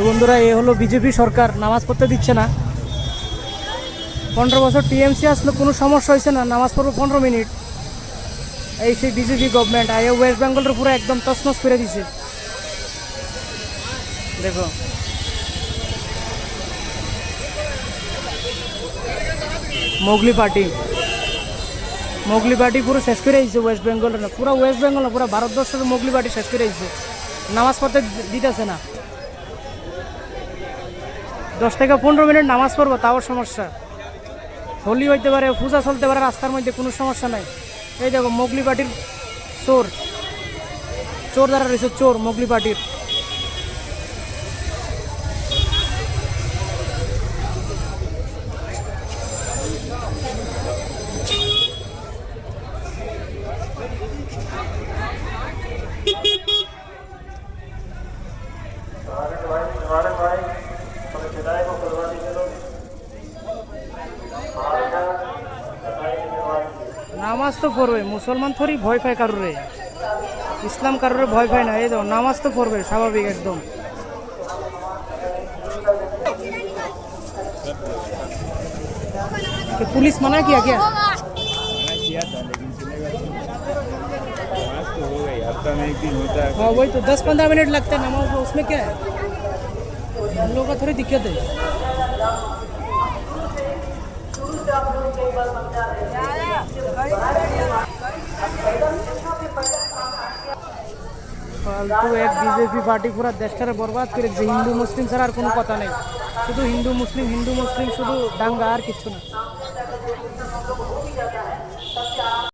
বন্ধুরা, এ হলো বিজেপি সরকার, নামাজ পড়তে দিচ্ছে না। 15 বছর টিএমসি আসলে কোনো সমস্যা হয়েছে না, নামাজ পড়বো 15 মিনিট। এই সেই বিজেপি গভর্নমেন্ট আয়ে ওয়েস্ট বেঙ্গলের পুরো একদম তছনছ করে দিছে। দেখো মোগলি পার্টি পুরো শেষ করে দিয়েছে ওয়েস্ট বেঙ্গলের, না পুরো ওয়েস্ট বেঙ্গল না পুরো ভারতবর্ষের মোগলি পার্টি শেষ করে দিয়েছে। নামাজ পড়তে দিতেছে না। 10 থেকে 15 মিনিট নামাজ পড়বো তাও সমস্যা। হোলি হইতে পারে, পূজা চলতে পারে, রাস্তার মধ্যে কোনো সমস্যা নাই। এই দেখো মোগলি পার্টির চোর দ্বারা রয়েছে, চোর মোগলি পার্টির। নামাজ তো পড়বে, মুসলমান থরি ভয় পায় কারোরে, ইসলাম কারোরে ভয় পায় না। এই দেখো নামাজ তো পড়বে স্বাভাবিক একদম। पुलिस मना किया क्या? मना किया था लेकिन सुनेगा तो नमाज तो हो गई, हफ्ता में एक दिन होता है। हाँ वही तो 10-15 मिनट लगते हैं नमाज में, उसमें क्या है, हम लोग का थोड़ी दिक्कत है। फालतू एक बीजेपी पार्टी पूरा देशटारे बर्बाद करे दिয়েছে। हिंदू मुस्लिम ছাড়া আর কোনো কথা নেই, শুধু হিন্দু মুসলিম শুধু দাঙ্গা আর কিচ্ছু না।